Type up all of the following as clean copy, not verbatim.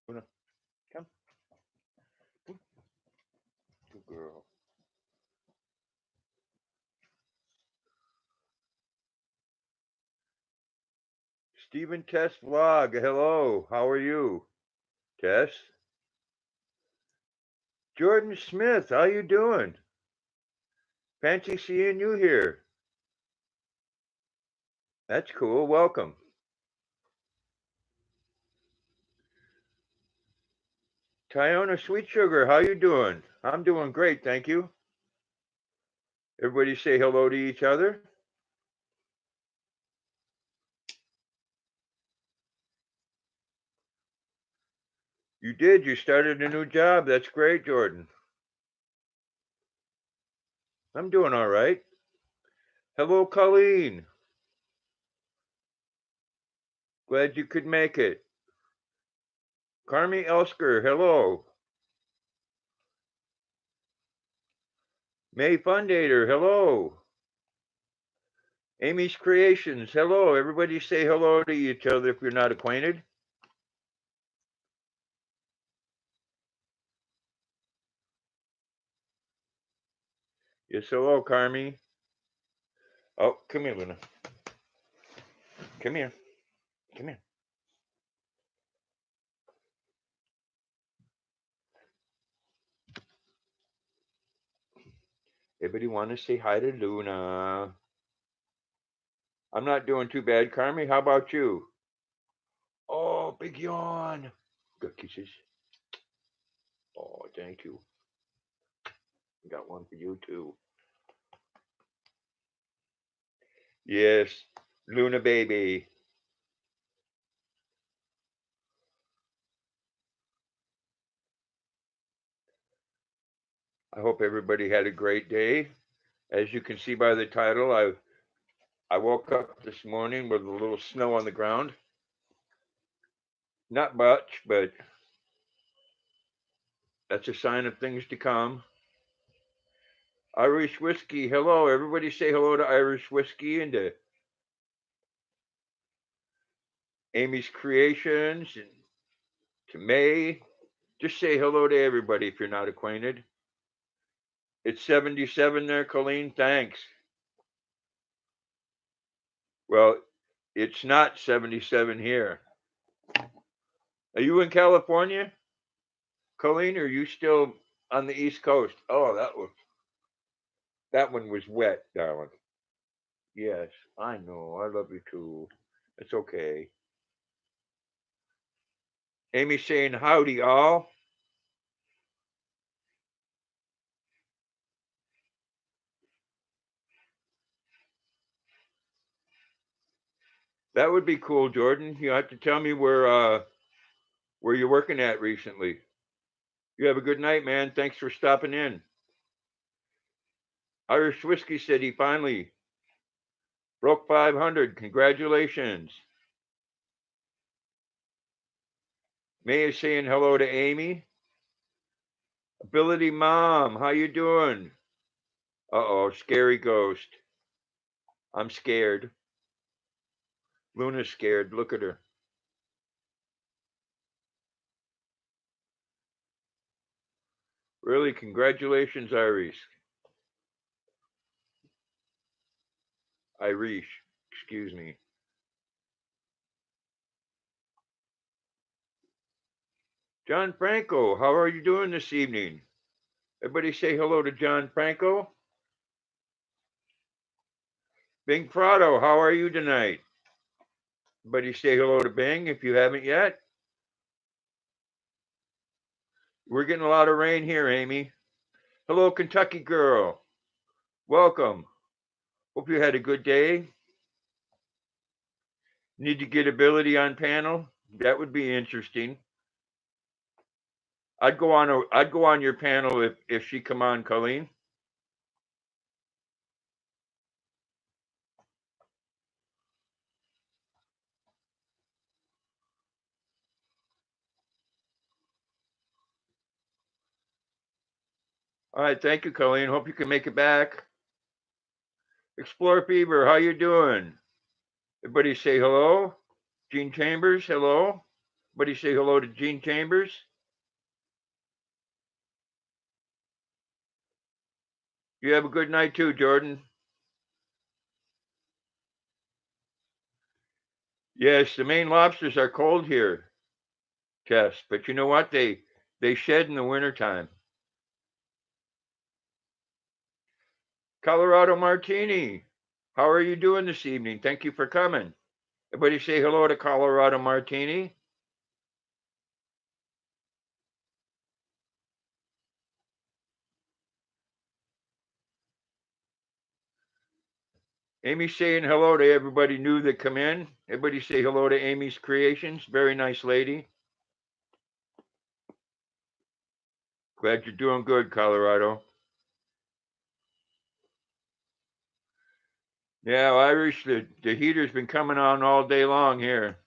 Luna, come. Good girl. Stephen Tess Vlog. Hello. How are you? Tess? Jordan Smith. How you doing? Fancy seeing you here. That's cool. Welcome. Tyona Sweet Sugar. How you doing? I'm doing great, thank you. Everybody say hello to each other. You did. You started a new job. That's great, Jordan. I'm doing all right. Hello, Colleen. Glad you could make it. Carmi Elsker. Hello. May Fundator. Hello. Amy's Creations. Hello. Everybody say hello to each other if you're not acquainted. Yes, hello, Carmi. Oh, come here, Luna. Come here. Come here. Everybody want to say hi to Luna. I'm not doing too bad, Carmi. How about you? Oh, big yawn. Good kisses. Oh, thank you. Got one for you too. Yes, Luna baby. I hope everybody had a great day. As you can see by the title, I woke up this morning with a little snow on the ground. Not much, but that's a sign of things to come. Irish whiskey, hello. Everybody say hello to Irish whiskey and to Amy's Creations and to May. Just say hello to everybody if you're not acquainted. It's 77 there, Colleen. Thanks. Well, it's not 77 here. Are you in California, Colleen? Or are you still on the East Coast? Oh, that one was wet, darling. Yes, I know. I love you too. It's okay. Amy saying howdy, all. That would be cool, Jordan. You have to tell me where you're working at recently. You have a good night, man. Thanks for stopping in. Irish Whiskey said he finally broke 500. Congratulations. May is saying hello to Amy. Ability Mom, how you doing? Uh-oh, scary ghost. I'm scared. Luna's scared. Look at her. Really, congratulations, Irish. Irish, excuse me. John Franco, how are you doing this evening? Everybody say hello to John Franco. Bing Prado, how are you tonight? Everybody say hello to Bing if you haven't yet. We're getting a lot of rain here, Amy. Hello, Kentucky girl. Welcome. Hope you had a good day. Need to get ability on panel? That would be interesting. I'd go on your panel if she come on, Colleen. All right, thank you, Colleen. Hope you can make it back. Explore Fever, how you doing? Everybody say hello. Gene Chambers, hello. Everybody say hello to Gene Chambers. You have a good night too, Jordan. Yes, the Maine lobsters are cold here, Tess, but you know what? They shed in the wintertime. Colorado Martini, how are you doing this evening? Thank you for coming. Everybody say hello to Colorado Martini. Amy saying hello to everybody new that come in. Everybody say hello to Amy's Creations. Very nice lady. Glad you're doing good, Colorado. Yeah, well, Irish, the heater's been coming on all day long here.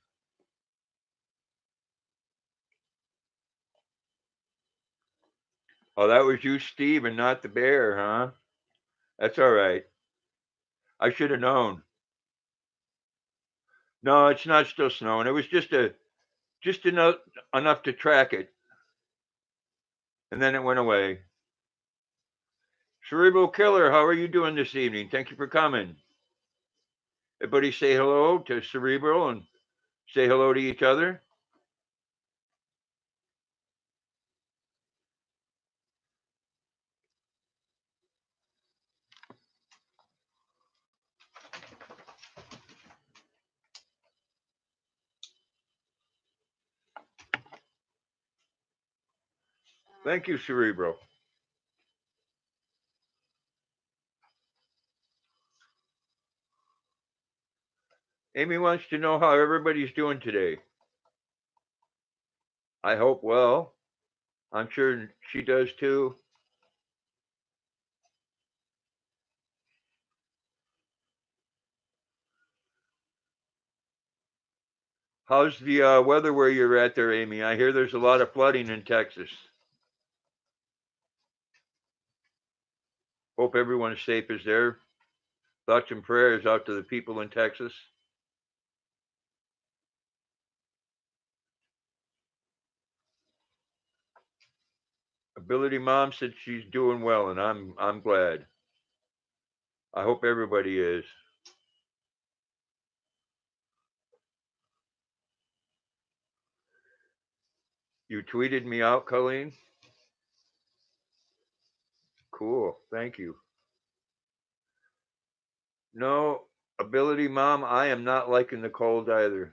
Oh, that was you, Steve, and not the bear, huh? That's all right. I should have known. No, it's not still snowing. It was just enough to track it, and then it went away. Cerebral Killer, how are you doing this evening? Thank you for coming. Everybody say hello to Cerebral and say hello to each other. Thank you, Cerebral. Amy wants to know how everybody's doing today. I hope well. I'm sure she does too. How's the weather where you're at there, Amy? I hear there's a lot of flooding in Texas. Hope everyone is safe as there. Thoughts and prayers out to the people in Texas. Ability Mom said she's doing well, and I'm glad. I hope everybody is. You tweeted me out, Colleen? Cool. Thank you. No, Ability Mom, I am not liking the cold either.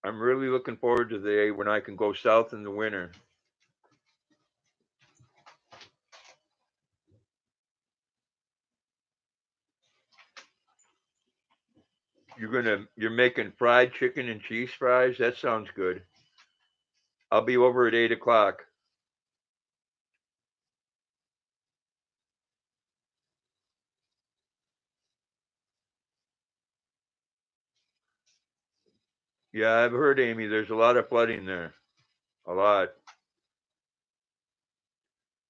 I'm really looking forward to the day when I can go south in the winter. You're making fried chicken and cheese fries? That sounds good. I'll be over at 8 o'clock. Yeah, I've heard, Amy, there's a lot of flooding there. A lot.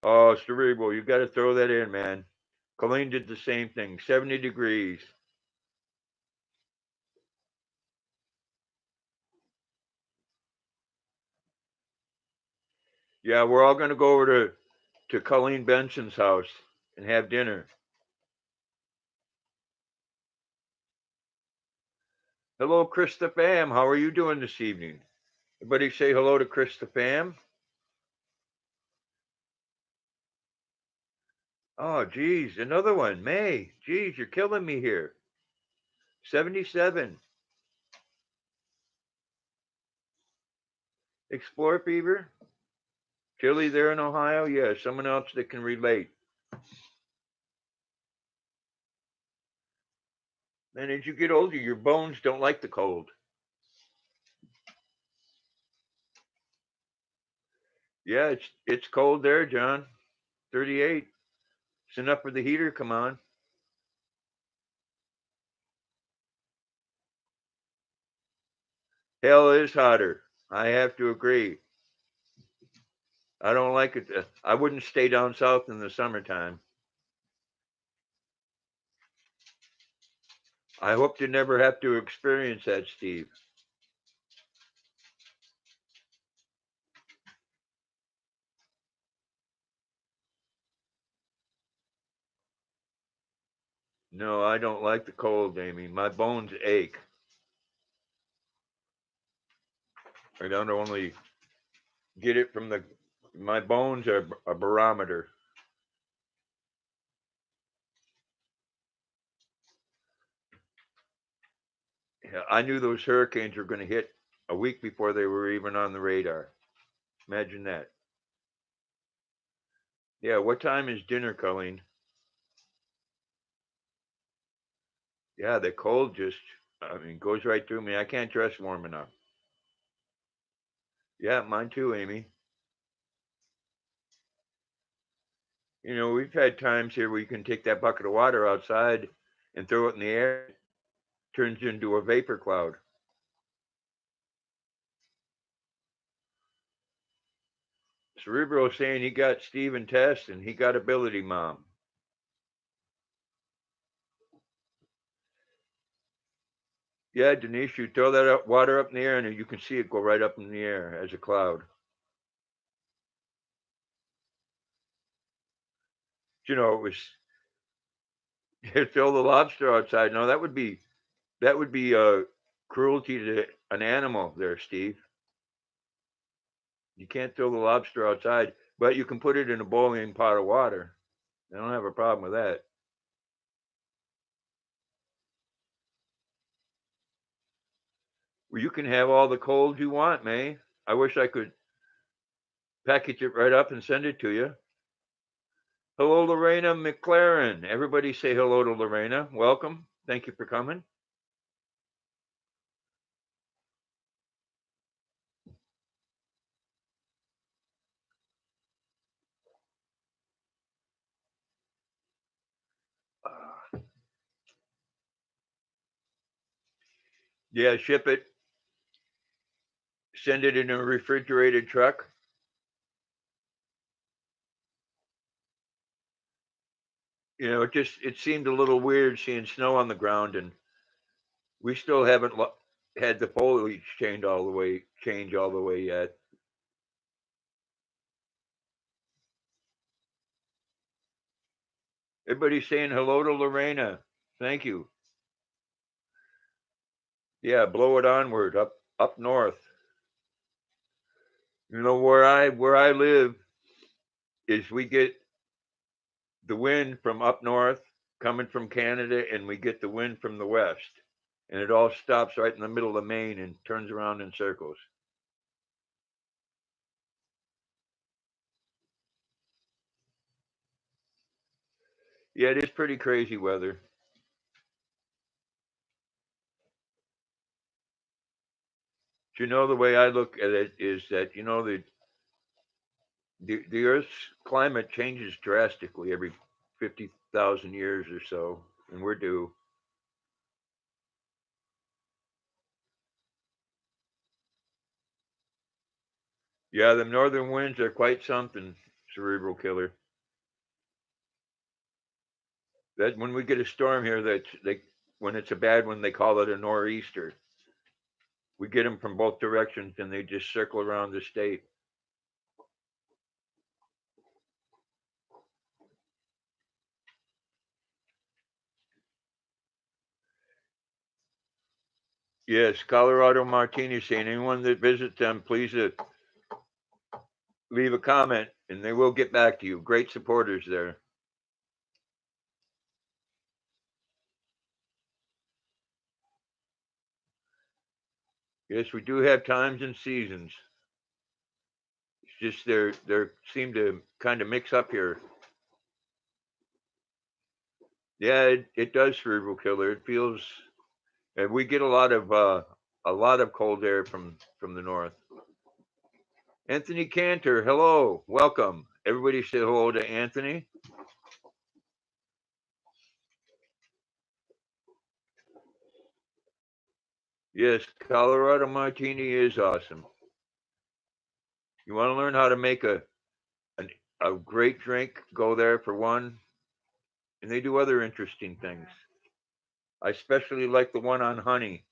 Oh, Cerebral, you got to throw that in, man. Colleen did the same thing. 70 degrees. Yeah, we're all going to go over to Colleen Benson's house and have dinner. Hello, Krista Pham. How are you doing this evening? Everybody say hello to Krista Pham. Oh, geez, another one. May, geez, you're killing me here. 77. Explore fever. Chilly there in Ohio? Yeah, someone else that can relate. And as you get older, your bones don't like the cold. Yeah, it's cold there, John. 38. It's enough for the heater. Come on. Hell is hotter. I have to agree. I don't like it. I wouldn't stay down south in the summertime. I hope to never have to experience that, Steve. No, I don't like the cold, Amy. My bones ache. I don't only get it from the. My bones are a barometer. Yeah, I knew those hurricanes were going to hit a week before they were even on the radar. Imagine that. Yeah, what time is dinner, Colleen? Yeah, the cold just, I mean, goes right through me. I can't dress warm enough. Yeah, mine too, Amy. You know, we've had times here where you can take that bucket of water outside and throw it in the air, it turns into a vapor cloud. Cerebro saying he got Steven Test and he got Ability Mom. Yeah, Denise, you throw that water up in the air and you can see it go right up in the air as a cloud. You know, it was throw the lobster outside. No, that would be cruelty to an animal there, Steve. You can't throw the lobster outside, but you can put it in a boiling pot of water. I don't have a problem with that. Well, you can have all the cold you want, May. I wish I could package it right up and send it to you. Hello, Lorena McLaren. Everybody say hello to Lorena. Welcome. Thank you for coming. Yeah, ship it. Send it in a refrigerated truck. You know, it seemed a little weird seeing snow on the ground, and we still haven't had the foliage change all the way yet. Everybody's saying hello to Lorena. Thank you. Yeah, blow it onward up north. You know where I live is we get the wind from up north coming from Canada, and we get the wind from the west, and it all stops right in the middle of Maine and turns around in circles. Yeah, it is pretty crazy weather. You know, the way I look at it is that the Earth's climate changes drastically every 50,000 years or so, and we're due. Yeah, the northern winds are quite something, cerebral killer. That when we get a storm here, that they when it's a bad one, they call it a nor'easter. We get them from both directions, and they just circle around the state. Yes, Colorado Martini saying anyone that visits them, please leave a comment, and they will get back to you. Great supporters there. Yes, we do have times and seasons. It's just they seem to kind of mix up here. Yeah, it does, cerebral killer. It feels, and we get a lot of cold air from the north. Anthony Cantor, hello, welcome. Everybody say hello to Anthony. Yes, Colorado Martini is awesome. You want to learn how to make an, a great drink? Go there for one, and they do other interesting things. I especially like the one on honey.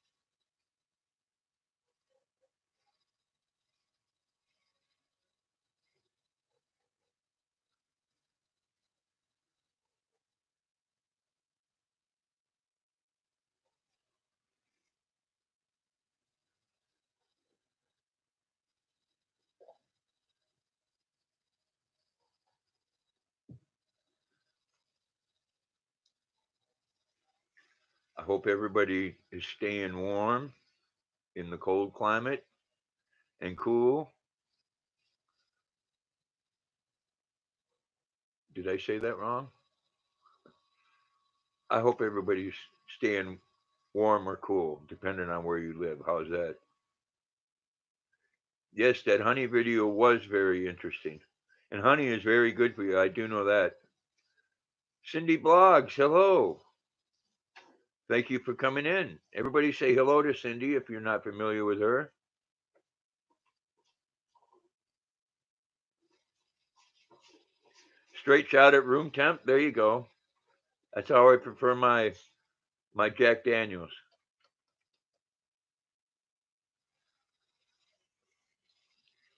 I hope everybody is staying warm in the cold climate and cool. Did I say that wrong? I hope everybody's staying warm or cool, depending on where you live. How's that? Yes, that honey video was very interesting. And honey is very good for you. I do know that. Cindy Blogs, hello. Thank you for coming in. Everybody say hello to Cindy if you're not familiar with her. Straight shot at room temp. There you go. That's how I prefer my Jack Daniels.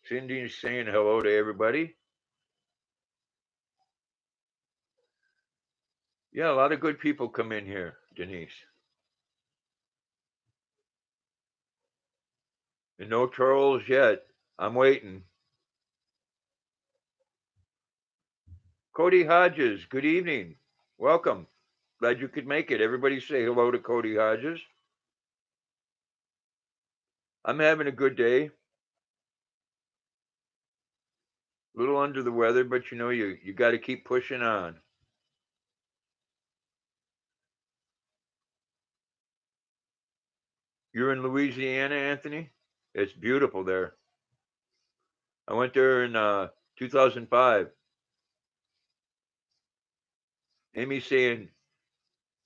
Cindy's saying hello to everybody. Yeah, a lot of good people come in here, Denise. And no trolls yet. I'm waiting. Cody Hodges, good evening. Welcome. Glad you could make it. Everybody say hello to Cody Hodges. I'm having a good day. A little under the weather, but you got to keep pushing on. You're in Louisiana, Anthony? It's beautiful there. I went there in 2005. Amy's saying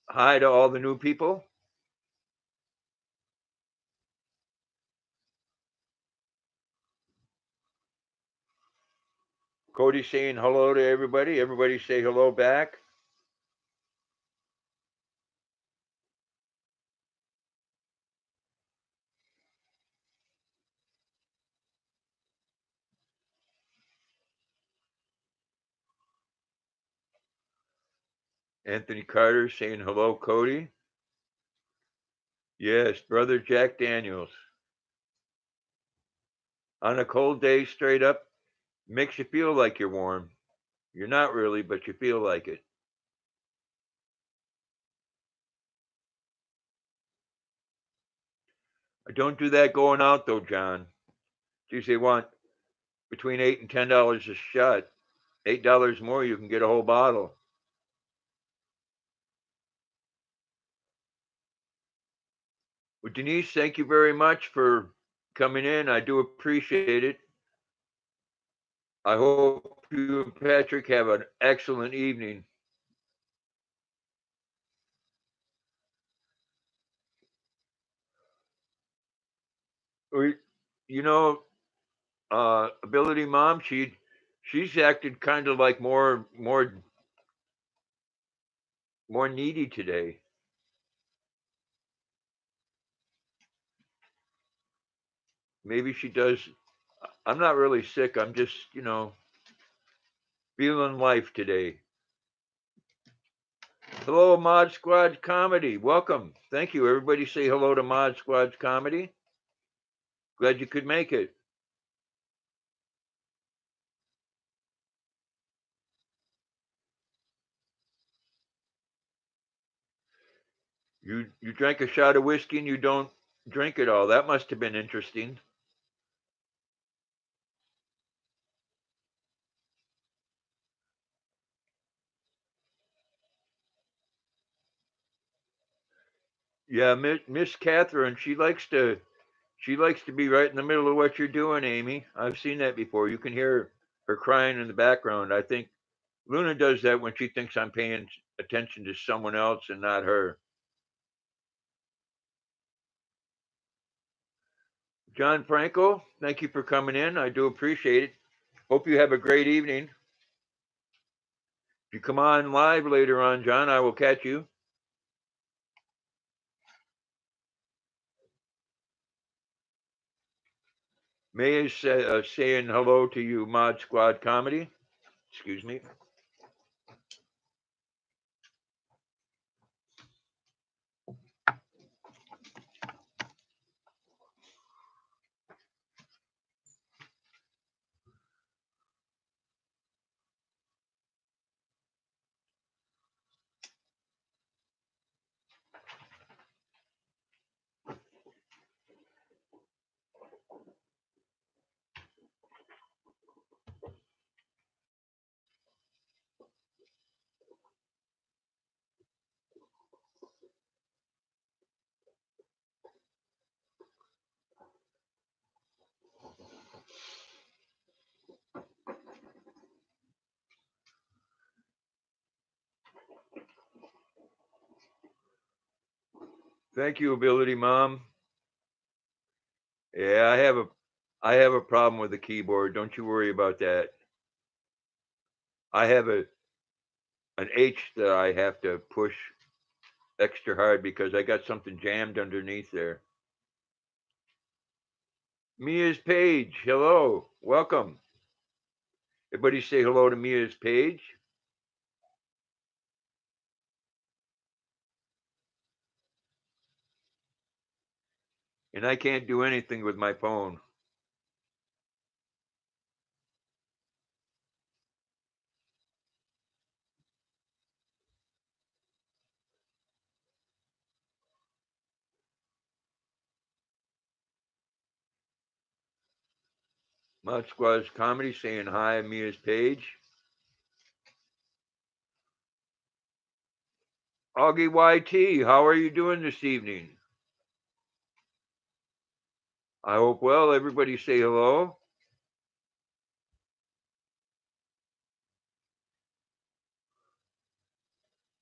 hi to all the new people. Cody's saying hello to everybody. Everybody say hello back. Anthony Carter saying hello, Cody. Yes, brother Jack Daniels. On a cold day, straight up, makes you feel like you're warm. You're not really, but you feel like it. I don't do that going out though, John. Geez, they want between $8 and $10 a shot. $8 more, you can get a whole bottle. Well, Denise, thank you very much for coming in. I do appreciate it. I hope you and Patrick have an excellent evening. You know, Ability Mom, she's acted kind of like more needy today. Maybe she does. I'm not really sick. I'm just, feeling life today. Hello, Mod Squad Comedy. Welcome. Thank you. Everybody say hello to Mod Squad Comedy. Glad you could make it. You drank a shot of whiskey and you don't drink it all. That must have been interesting. Yeah, Miss Catherine, she likes to be right in the middle of what you're doing, Amy. I've seen that before. You can hear her crying in the background. I think Luna does that when she thinks I'm paying attention to someone else and not her. John Franco, thank you for coming in. I do appreciate it. Hope you have a great evening. If you come on live later on, John, I will catch you. May is saying hello to you, Mod Squad Comedy. Excuse me. Thank you, Ability Mom. Yeah, I have a problem with the keyboard. Don't you worry about that. I have an H that I have to push extra hard because I got something jammed underneath there. Mia's Page, hello, welcome. Everybody say hello to Mia's Page. And I can't do anything with my phone. Mod Squad's Comedy saying hi, Mia's Page. Augie YT, how are you doing this evening? I hope well. Everybody say hello.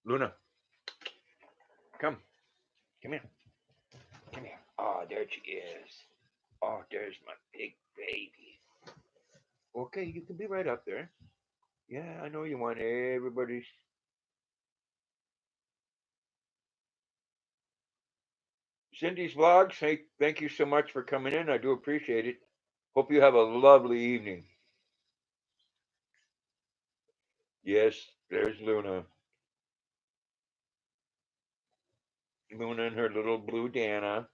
Luna, come. Come here. Come here. Oh, there she is. Oh, there's my big baby. Okay, you can be right up there. Yeah, I know you want everybody's. Cindy's Vlogs, hey, thank you so much for coming in. I do appreciate it. Hope you have a lovely evening. Yes, there's Luna. Luna and her little blue Dana.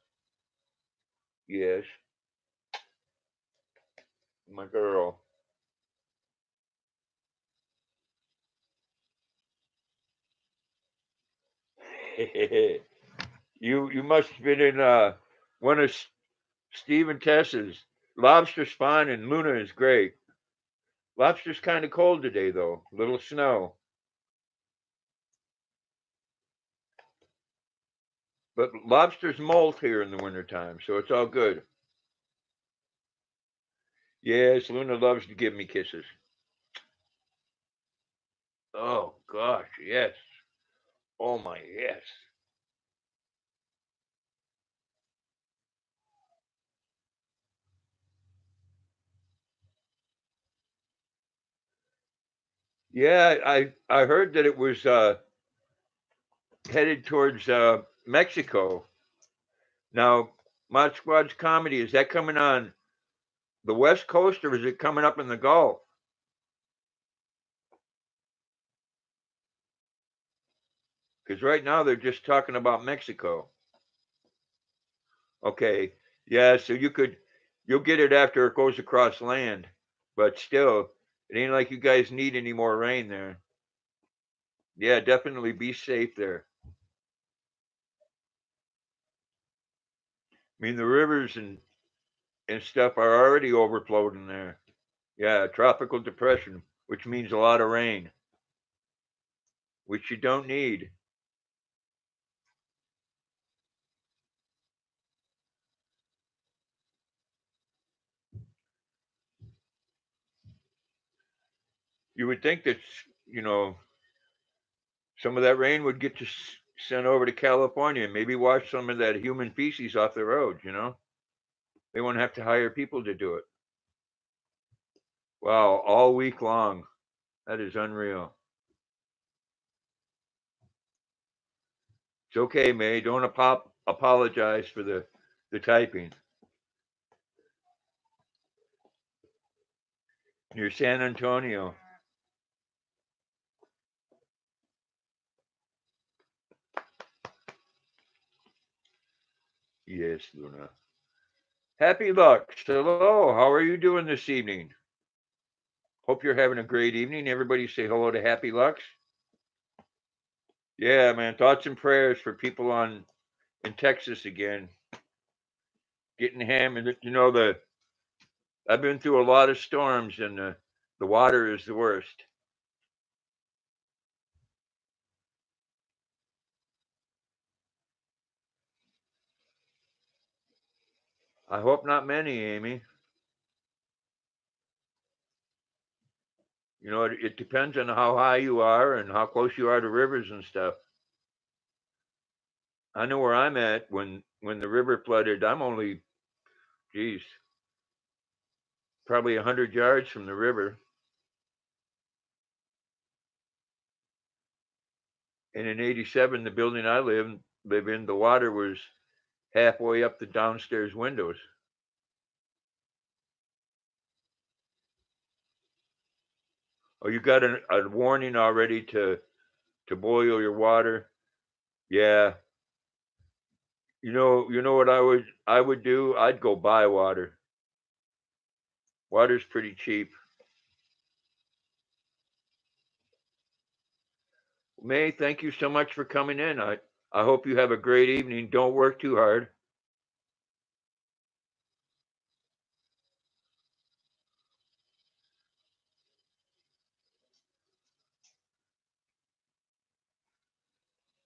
Yes, my girl. you must have been in one of Steve and Tessa's. Lobster's fine and Luna is great. Lobster's kind of cold today though. Little snow. But lobsters molt here in the wintertime, so it's all good. Yes, Luna loves to give me kisses. Oh gosh, yes. Oh my yes. Yeah, I heard that it was headed towards Mexico. Now, Mod Squad's Comedy, is that coming on the West Coast or is it coming up in the Gulf? Because right now they're just talking about Mexico. Okay. Yeah, so you'll get it after it goes across land. But still, it ain't like you guys need any more rain there. Yeah, definitely be safe there. I mean, the rivers and stuff are already overflowed in there. Yeah, tropical depression, which means a lot of rain, which you don't need. You would think that, you know, some of that rain would get sent over to California and maybe wash some of that human feces off the roads, you know? They won't have to hire people to do it. Wow, all week long. That is unreal. It's okay, May. Don't apologize for the typing. Near San Antonio. Yes, Luna. Happy Lux. Hello. How are you doing this evening? Hope you're having a great evening. Everybody say hello to Happy Lux. Yeah, man. Thoughts and prayers for people in Texas again. Getting hammered. You know, I've been through a lot of storms and the water is the worst. I hope not many, Amy. You know, it depends on how high you are and how close you are to rivers and stuff. I know where I'm at when the river flooded. I'm only, geez, probably 100 yards from the river. And in '87, the building I live in, the water was halfway up the downstairs windows. Oh, you got a warning already to boil your water? Yeah. You know what I would do? I'd go buy water. Water's pretty cheap. May, thank you so much for coming in. I hope you have a great evening. Don't work too hard.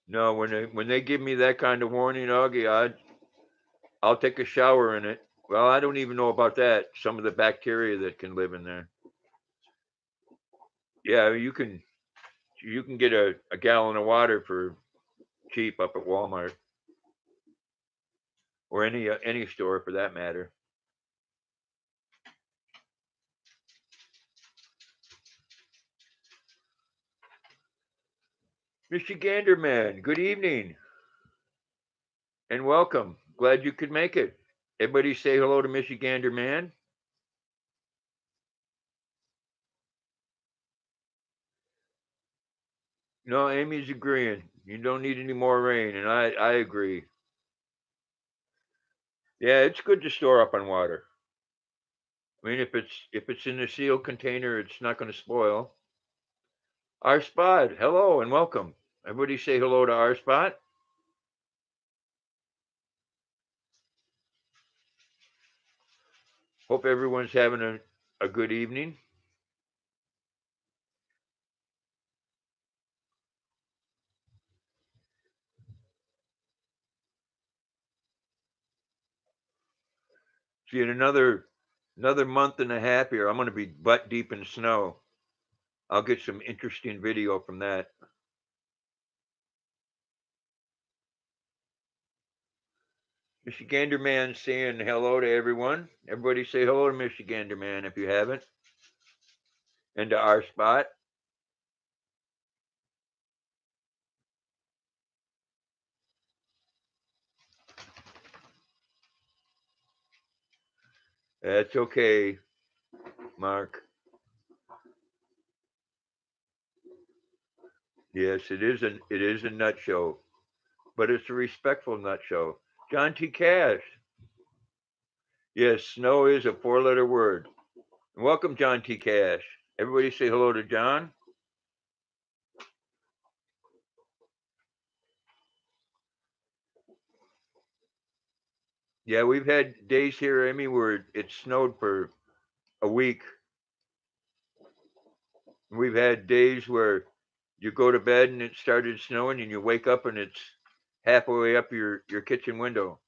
No, when they give me that kind of warning, Augie, I'll take a shower in it. Well, I don't even know about that. Some of the bacteria that can live in there. Yeah, you can get a gallon of water for cheap up at Walmart or any store for that matter. Michigander man, good evening and welcome. Glad you could make it. Everybody say hello to Michigander man. No, Amy's agreeing. You don't need any more rain, and I agree. Yeah, it's good to store up on water. I mean, if it's in a sealed container, it's not going to spoil. Our spot, hello and welcome. Everybody say hello to our spot. Hope everyone's having a good evening. See, in another month and a half here, I'm going to be butt deep in snow. I'll get some interesting video from that. Michigander man saying hello to everyone. Everybody say hello to Michigander man if you haven't. And to our spot. That's okay, Mark. Yes, it is a nut show, but it's a respectful nut show. John T. Cash. Yes, snow is a four-letter word. Welcome, John T. Cash. Everybody say hello to John. Yeah, we've had days here, Amy, where it snowed for a week. We've had days where you go to bed and it started snowing and you wake up and it's halfway up your kitchen window.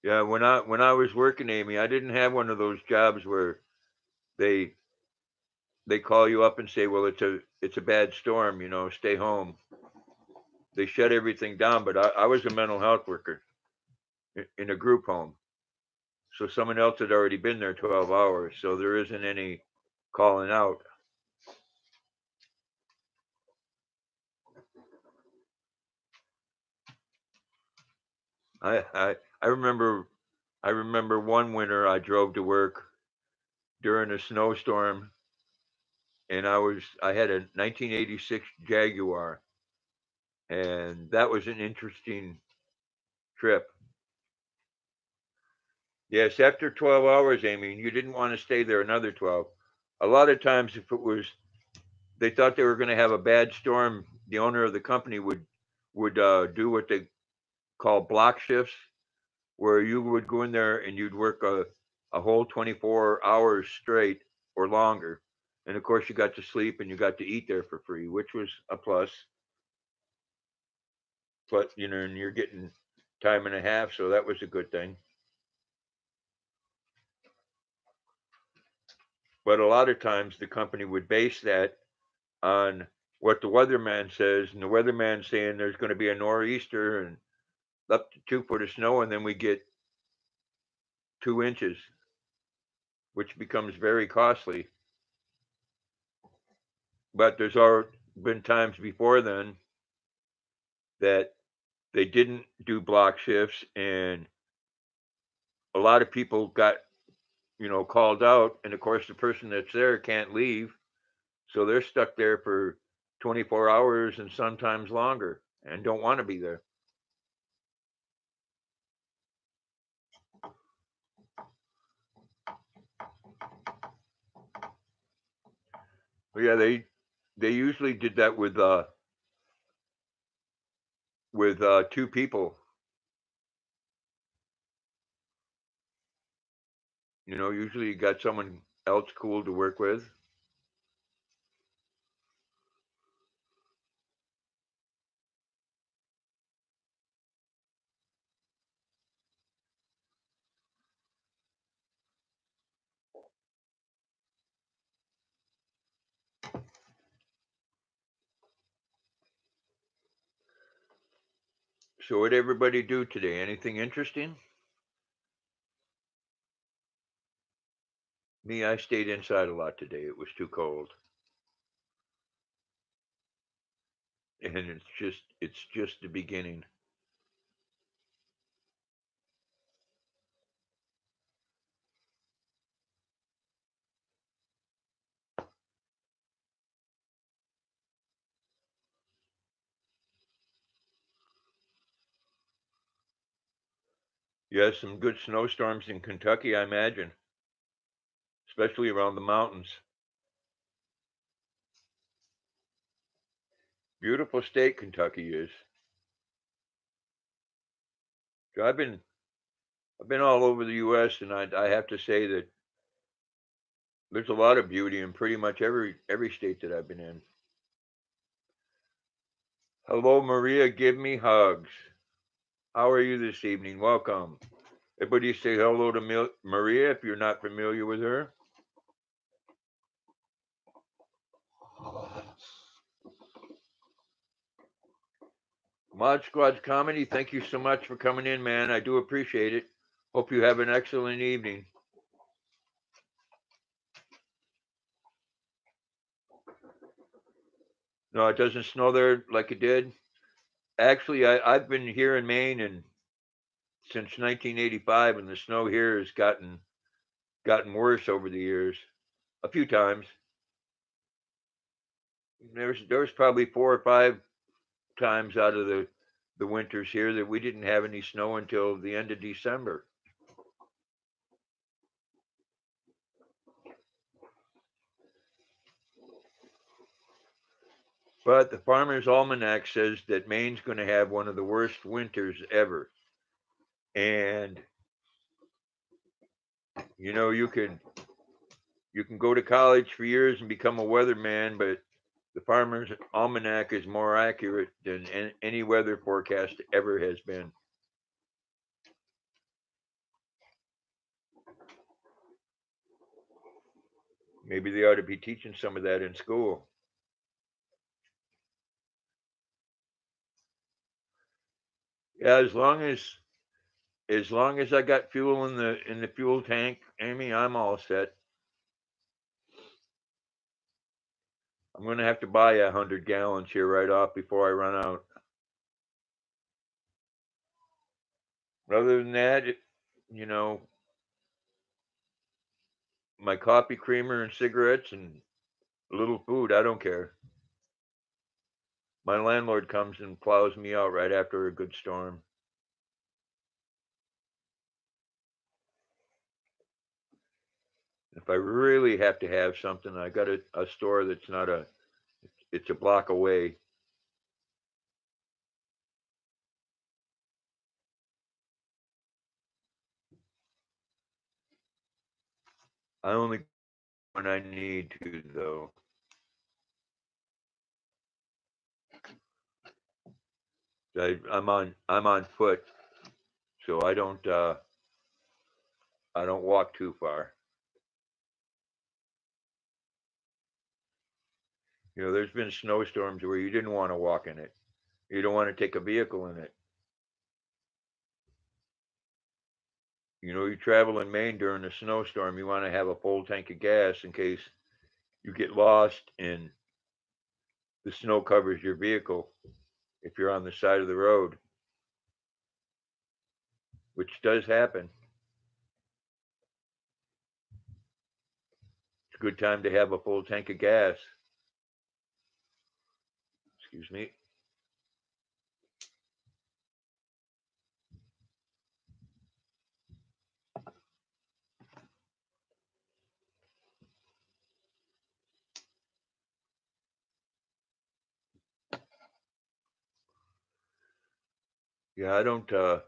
Yeah, when I was working, Amy, I didn't have one of those jobs where they they call you up and say, "Well, it's a bad storm, stay home." They shut everything down, but I was a mental health worker in a group home. So someone else had already been there 12 hours, so there isn't any calling out. I remember one winter I drove to work during a snowstorm, and I had a 1986 Jaguar, and that was an interesting trip. Yes, after 12 hours, Amy, you didn't want to stay there another 12. A lot of times, if it was they thought they were going to have a bad storm, the owner of the company would do what they call block shifts, where you would go in there and you'd work a whole 24 hours straight or longer. And of course, you got to sleep and you got to eat there for free, which was a plus. but and you're getting time and a half, so that was a good thing. But a lot of times the company would base that on what the weatherman says, and the weatherman saying there's going to be a nor'easter and up to 2 foot of snow, and then we get 2 inches, which becomes very costly. But there's already been times before then that they didn't do block shifts, and a lot of people got called out, and of course the person that's there can't leave, so they're stuck there for 24 hours and sometimes longer and don't want to be there. But yeah, they usually did that with 2 people. Usually you got someone else cool to work with. So what did everybody do today? Anything interesting? Me, I stayed inside a lot today. It was too cold. And it's just the beginning. You have some good snowstorms in Kentucky, I imagine, especially around the mountains. Beautiful state Kentucky is. So I've been all over the U.S. and I have to say that there's a lot of beauty in pretty much every state that I've been in. Hello, Maria. Give me hugs. How are you this evening? Welcome. Everybody say hello to Maria if you're not familiar with her. Mod Squad Comedy, thank you so much for coming in, man. I do appreciate it. Hope you have an excellent evening. No, it doesn't snow there like it did. Actually, I've been here in Maine and since 1985, and the snow here has gotten worse over the years. A few times. There was probably 4 or 5 times out of the winters here that we didn't have any snow until the end of December. But the Farmer's Almanac says that Maine's going to have one of the worst winters ever. And you can go to college for years and become a weatherman, but the Farmer's Almanac is more accurate than any weather forecast ever has been. Maybe they ought to be teaching some of that in school. Yeah, as long as I got fuel in the fuel tank, Amy, I'm all set. I'm gonna have to buy 100 gallons here right off before I run out. Other than that, you know, my coffee creamer and cigarettes and a little food, I don't care. My landlord comes and plows me out right after a good storm. If I really have to have something, I got a store that's not it's a block away. I only go when I need to, though. I'm on foot, so I don't walk too far. You know, there's been snowstorms where you didn't want to walk in it. You don't want to take a vehicle in it. You know, you travel in Maine during a snowstorm, you want to have a full tank of gas in case you get lost and the snow covers your vehicle if you're on the side of the road, which does happen. It's a good time to have a full tank of gas. Excuse me. Yeah, I don't. All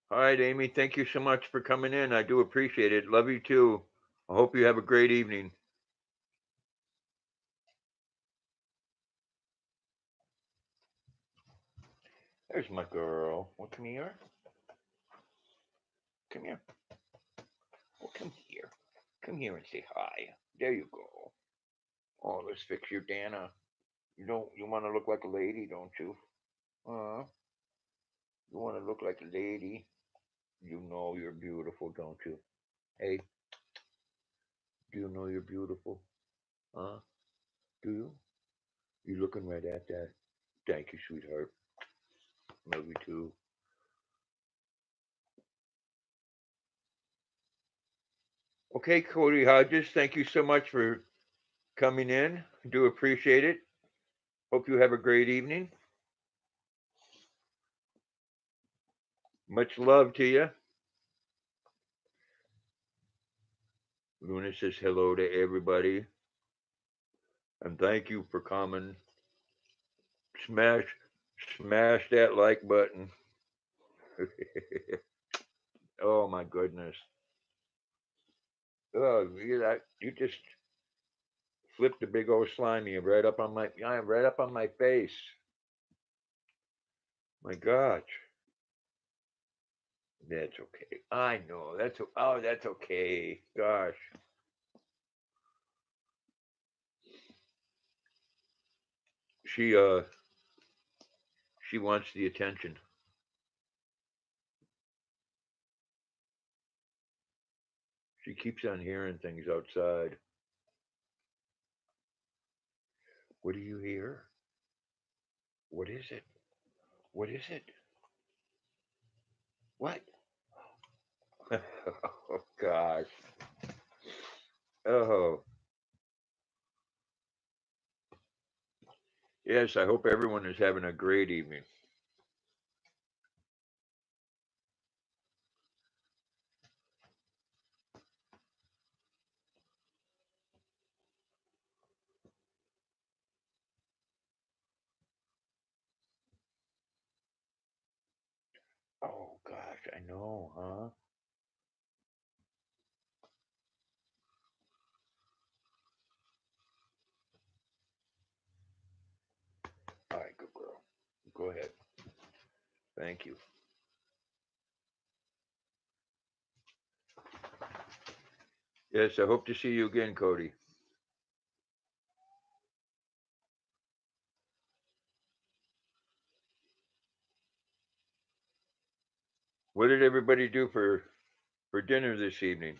right, Amy, thank you so much for coming in. I do appreciate it. Love you too. I hope you have a great evening. There's my girl. Well, come here. Come here. Well, come here. Come here and say hi. There you go. Oh, let's fix your Dana. You want to look like a lady, don't you? You want to look like a lady. You know you're beautiful, don't you? Hey, do you know you're beautiful? Huh? Do you? You looking right at that? Thank you, sweetheart. Love you too. Okay, Cody Hodges, thank you so much for coming in. Do appreciate it. Hope you have a great evening. Much love to you. Luna says hello to everybody. And thank you for coming. Smash smash that like button. Oh my goodness. Oh, you just flipped a big old slimy right up on my face. My gosh. That's okay. I know. That's okay. Gosh. She she wants the attention. She keeps on hearing things outside. What do you hear? What is it? What is it? What? Oh gosh. Oh. Yes, I hope everyone is having a great evening. Oh gosh, I know, huh? All right, good girl. Go ahead. Thank you. Yes, I hope to see you again, Cody. What did everybody do for dinner this evening?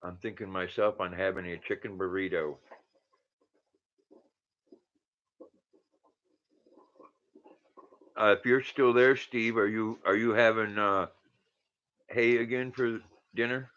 I'm thinking myself on having a chicken burrito. If you're still there, Steve, are you having hay again for dinner?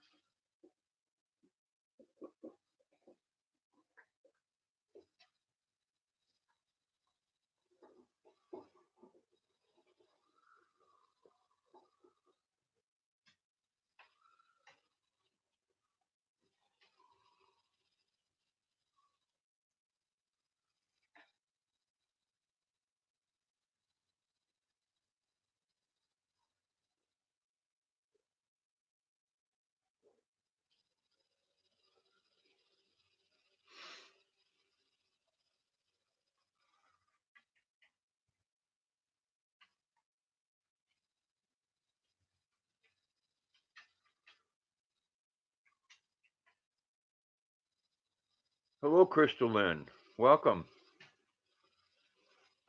Hello, Crystal Lynn. Welcome.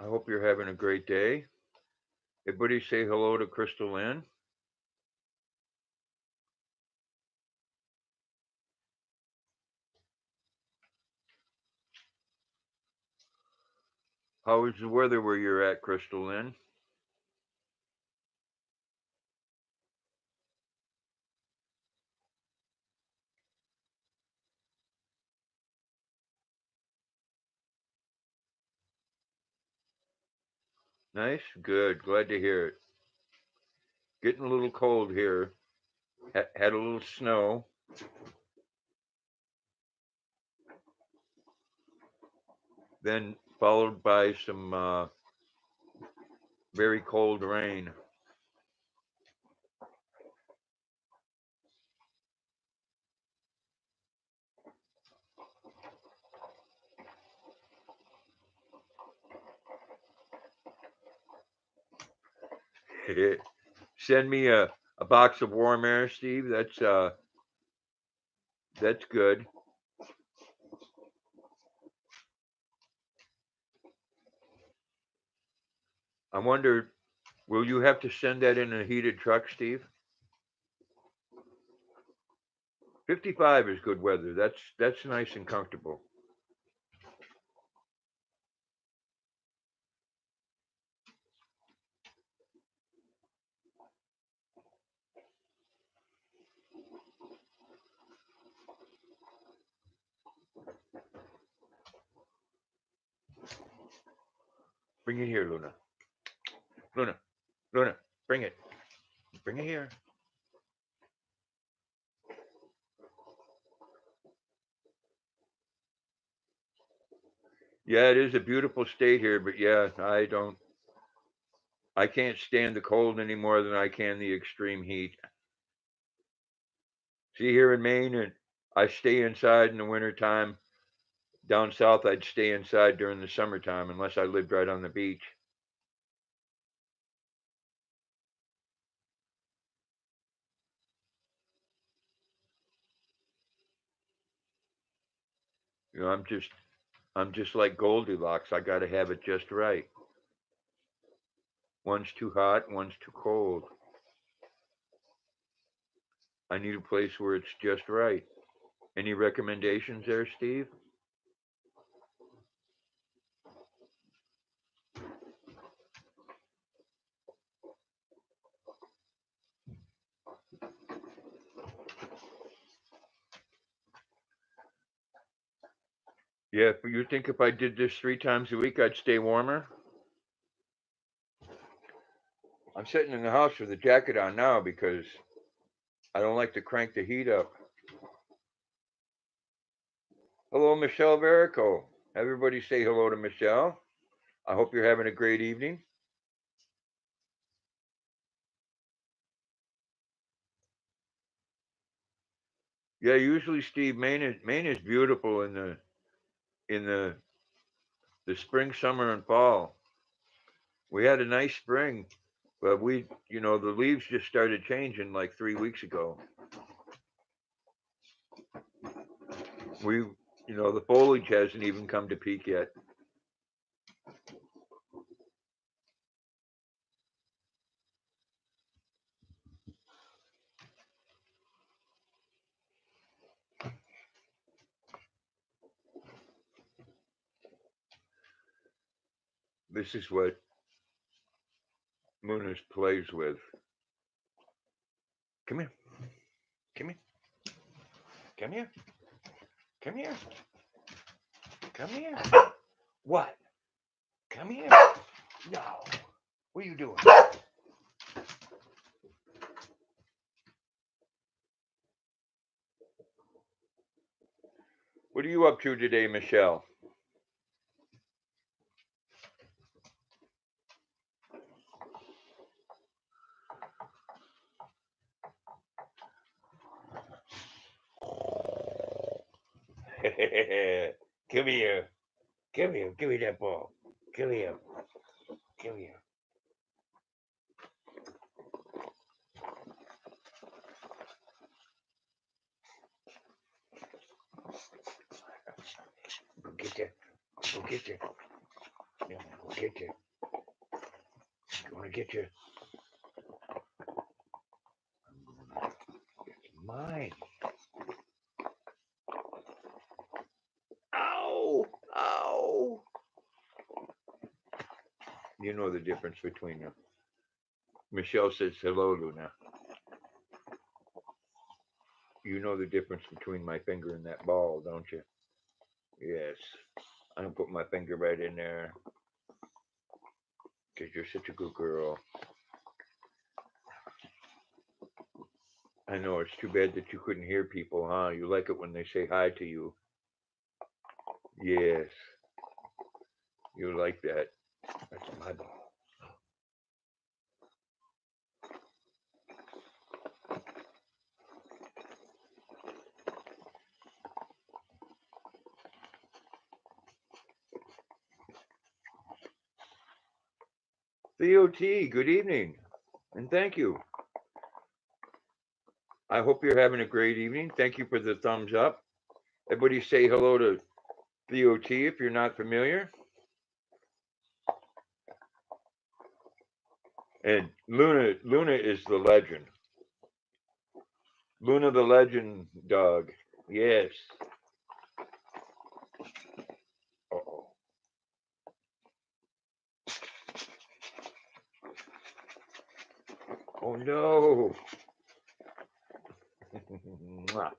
I hope you're having a great day. Everybody say hello to Crystal Lynn. How is the weather where you're at, Crystal Lynn? Nice? Good. Glad to hear it. Getting a little cold here. Had a little snow. Then followed by some very cold rain. Send me a box of warm air, Steve. That's good. I wonder, will you have to send that in a heated truck, Steve? 55 is good weather. That's nice and comfortable. Bring it here, Luna. Luna, Luna, bring it. Bring it here. Yeah, it is a beautiful state here, but yeah, I can't stand the cold any more than I can the extreme heat. See, here in Maine, and I stay inside in the wintertime. Down south, I'd stay inside during the summertime unless I lived right on the beach. You know, I'm just like Goldilocks. I got to have it just right. One's too hot, one's too cold. I need a place where it's just right. Any recommendations there, Steve? Yeah, but you think if I did this 3 times a week, I'd stay warmer? I'm sitting in the house with a jacket on now because I don't like to crank the heat up. Hello, Michelle Verico. Everybody say hello to Michelle. I hope you're having a great evening. Yeah, usually Steve, Maine is beautiful in the spring, summer, and fall. We had a nice spring, but the leaves just started changing like 3 weeks ago. The foliage hasn't even come to peak yet. This is what Munoz plays with. Come here. Come here. Come here. Come here. Come here. What? Come here. No. What are you doing? What are you up to today, Michelle? Come here. Come here. Give me that ball. Come here. Come here. get you. Yeah, I'm gonna get you. I'm gonna get you. It's mine. Ow! Ow! You know the difference between them. Michelle says hello, Luna. You know the difference between my finger and that ball, don't you? Yes. I'm gonna put my finger right in there because you're such a good girl. I know it's too bad that you couldn't hear people, huh? You like it when they say hi to you. Yes. You like that. That's my ball. Theo T, good evening. And thank you. I hope you're having a great evening. Thank you for the thumbs up. Everybody say hello to Theo T if you're not familiar. And Luna is the legend. Luna the legend dog. Yes. Uh-oh. Oh no. Mwah.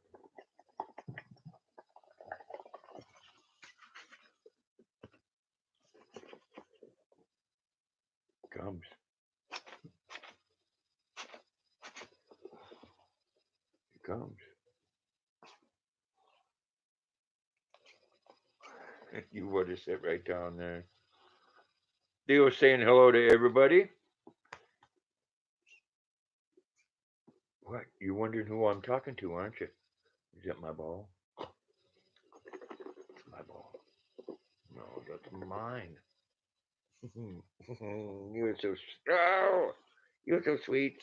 Comes. It comes. You would have sit right down there. Theo saying hello to everybody. What? You wondering who I'm talking to, aren't you? Is that my ball? It's my ball. No, that's mine. You're so oh, you're so sweet.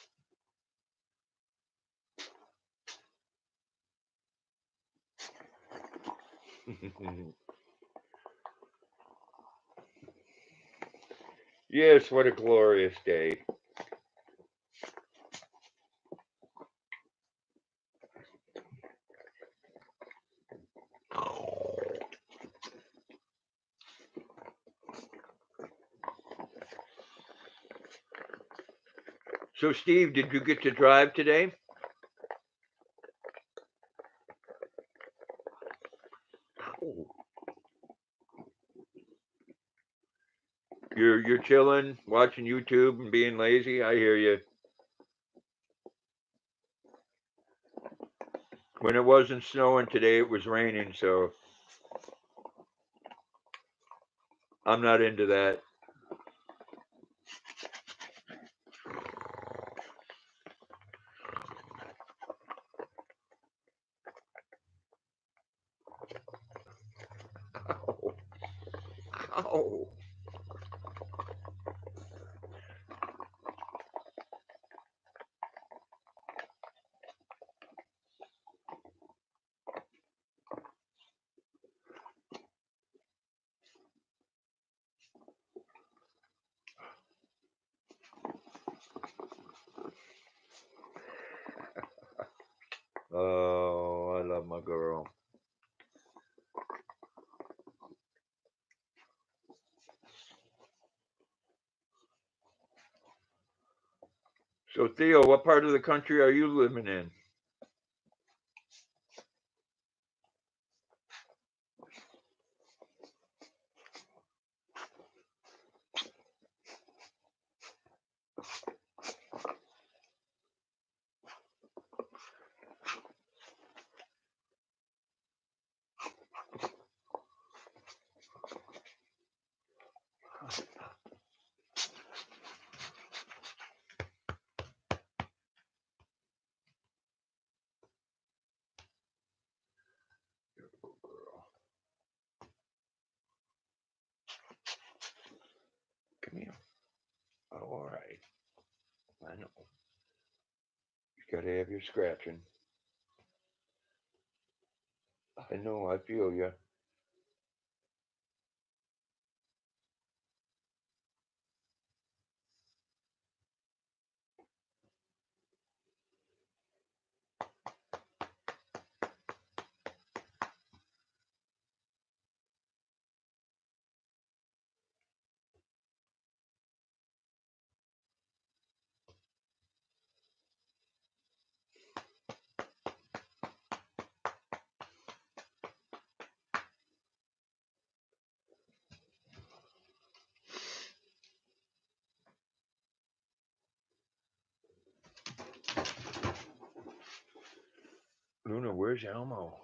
Yes, what a glorious day. So, Steve, did you get to drive today? Oh. You're chilling, watching YouTube and being lazy. I hear you. When it wasn't snowing today, it was raining, so I'm not into that. Ow. Ow. Oh, I love my girl. So, Theo, what part of the country are you living in? Come here. Oh, all right. I know. You gotta have your scratching. I know. I feel you. Luna, where's Elmo?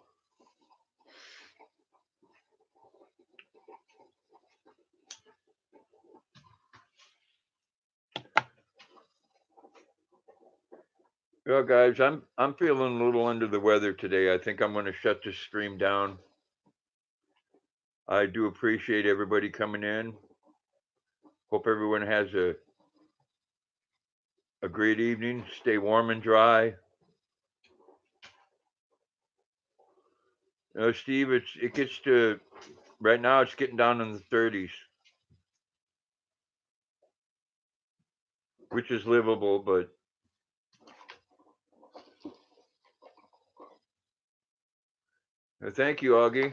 Well, guys, I'm feeling a little under the weather today. I think I'm going to shut this stream down. I do appreciate everybody coming in. Hope everyone has a great evening. Stay warm and dry. Steve, it gets to right now. It's getting down in the 30s, which is livable, but thank you, Augie.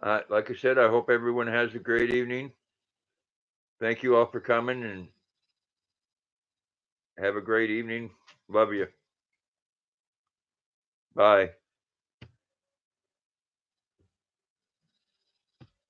Like I said, I hope everyone has a great evening. Thank you all for coming and have a great evening. Love you. Bye.